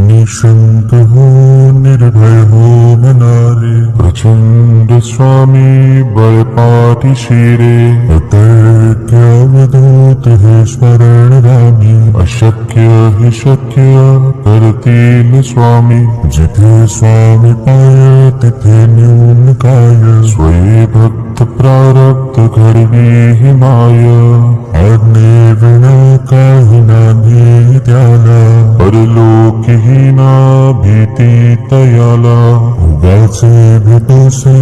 निशंक हो निर्भय हो मनारे, प्रचंड स्वामी बळपाठीशी रे, अतर्क्य अवधूत हे स्मरणगामी, अशक्य हे शक्य करतील स्वामी, जिथे स्वामी पाय तिथे न्यून काय, स्वये भक्त प्रारब्ध घडवी ही माय, आज्ञे विना काही नाही त्याला, परलोकीही ना भीती तयाला, उगाचे भेटोसे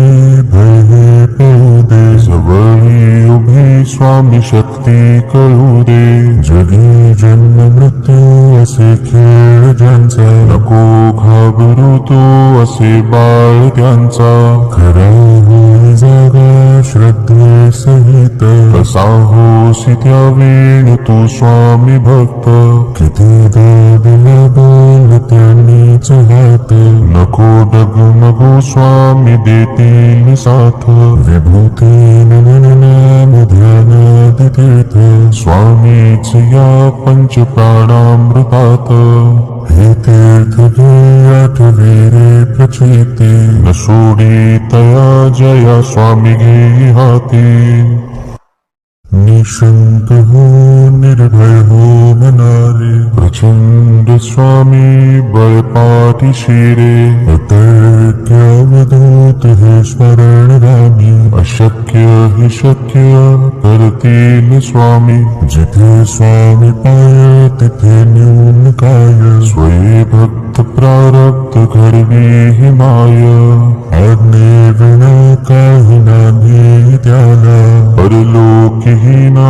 भय हे पळू दे, जवळी उभी स्वामी शक्ती कळू दे, जगी जन्म मृत्यू असे खेळ ज्यांचा, नको घाबरू तू असे बाळ त्यांचा, खरा होई जागा श्रद्धे सहित, कसा होसी त्या वेळ तू स्वामी भक्त, किती दिला बोल त्यांनीच हात, नको डगमगू स्वामी देतील साथ, विभूती नाम ध्यानात तीर्थ, स्वामीच या पंच प्राणामृतात, हे तीर्थ घे आठवे रे प्रचिती, न सोडी तया जया स्वामी घे हाती, निशंक हो निर्भय हो मनारे, प्रचंड स्वामी बळपाठीशी रे, अतर्क्य अवधूत हे स्मरणगामी, अशक्य हे शक्य करतील स्वामी, जिथे स्वामी पाय तिथे न्यून काय, स्वये भक्त प्रारब्ध घडवी ही माय, आज्ञे विना काही नाही त्याला, परलोकीही ना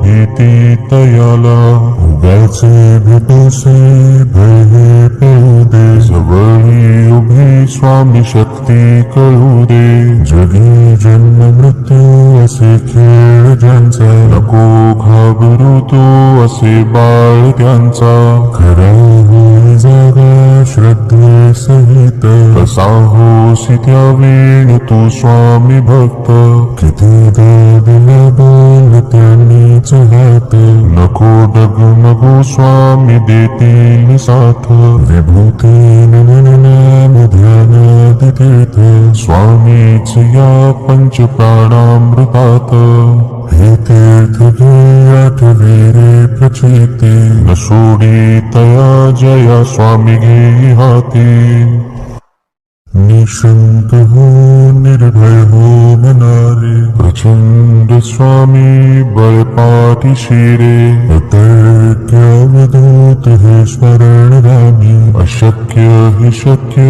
भीती तयाला, उगाचे भेटोसे भय हे पळू दे, जवळी उभी स्वामी शक्ती कळू दे, जगी जन्म मृत्यू असे खेळ ज्यांचा, नको घाबरू तू असे बाळ त्यांचा, खरा होई जागा श्रद्धे सहित, कसा होसी त्या वेळ तू स्वामी भक्त, किती दिला बोल त्यांनीच हात, नको डगमगू स्वामी देतील साथ, विभूती नाम ध्यानात तीर्थ, स्वामीच या पंच प्राणामृतात, हे तीर्थ घे आठवे रे प्रचिती, न सोडी तया जया स्वामी घे हाती, निशंक हो निर्भय हो मनारे, प्रचंड स्वामी बळपाठीशी रे, अतर्क्य अवधूत हे स्मरणगामी, अशक्य हे शक्य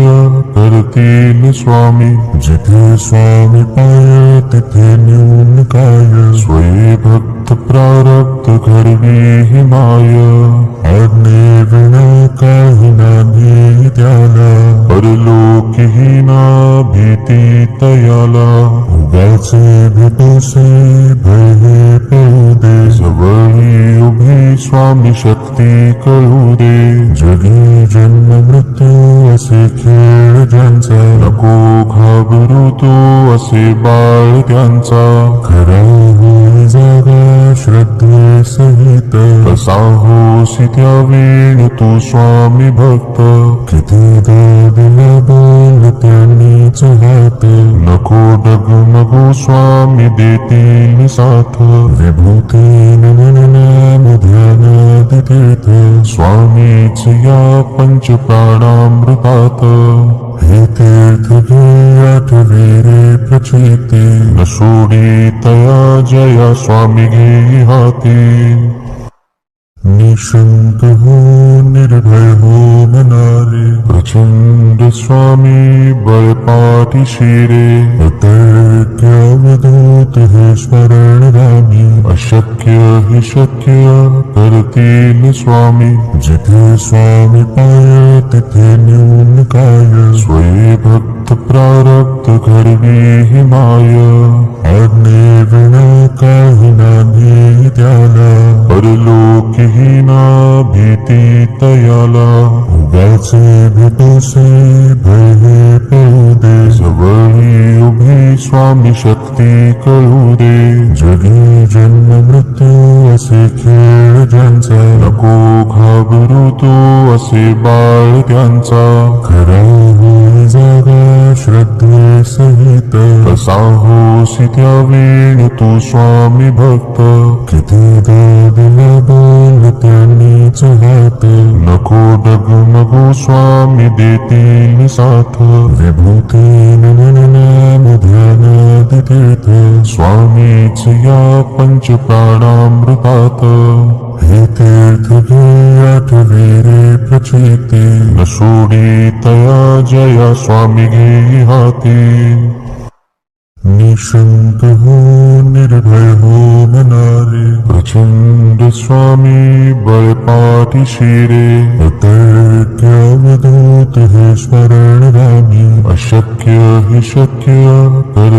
करतील स्वामी, जिथे स्वामी पाय तिथे न्यून काय, स्वये भक्त प्रारब्ध घडवी ही माय, आज्ञे विना काही नाही त्याला, परलोकीही ना भीती तयाला, उगाचे भेटोसे भय हे पळू दे, जवळी उभी स्वामी शक्ती कळू दे, जगी जन्म मृत्यू असे खेळ ज्यांचा, नको घाबरू तू असे बाळ त्यांचा, खरा होई जागा श्रद्धे सहित, कसा होसी त्या वेळ तू स्वामी भक्त, किती दिला बोल त्यांनीच हात, नको डगमगू स्वामी देतील साथ, विभूती नाम ध्यानात तीर्थ, स्वामीच या पंच प्राणामृतात, हे तीर्थ घे आठवे रे प्रचिती, न सोडी तया जया स्वामी घे हाती, निशंक हो निर्भय हो मनारे, प्रचंड स्वामी बळपाठीशी रे, अतर्क्य अवधूत हे स्मरणगामी, अशक्य हे शक्य करतील स्वामी, जिथे स्वामी पाय तिथे न्यून काय, स्वये भक्त प्रारब्ध घडवी ही माय, आज्ञे विना काही नाही त्याला, परलोकीही ना भीती तयाला, उगाचे भेटोसे भय हे पळू दे, जवळी उभी स्वामी स्वामी शक्ती कळू दे. जगी जन्म मृत्यू असे खेळ ज्यांचा, नको घाबरू तू असे बाळ त्यांचा. खरा होई जागा श्रद्धे सहित, कसा होसी त्या वेळ तू स्वामी भक्त. किती दिला बोल त्यांनीच हात, नको डगमगू स्वामी देतील साथ. विभूती नाम ध्यानात तीर्थ, स्वामीच या पंच प्राणामृतात. हे तीर्थ घे आठवे रे प्रचिती, न सोडी तया जया स्वामी घे हाती. निशंक हो निर्भय हो मनारे, प्रचंड स्वामी बळ पाठीशी रे. अतर्क्य अवधूत हे स्मरण रामी, अशक्य हे शक्य कर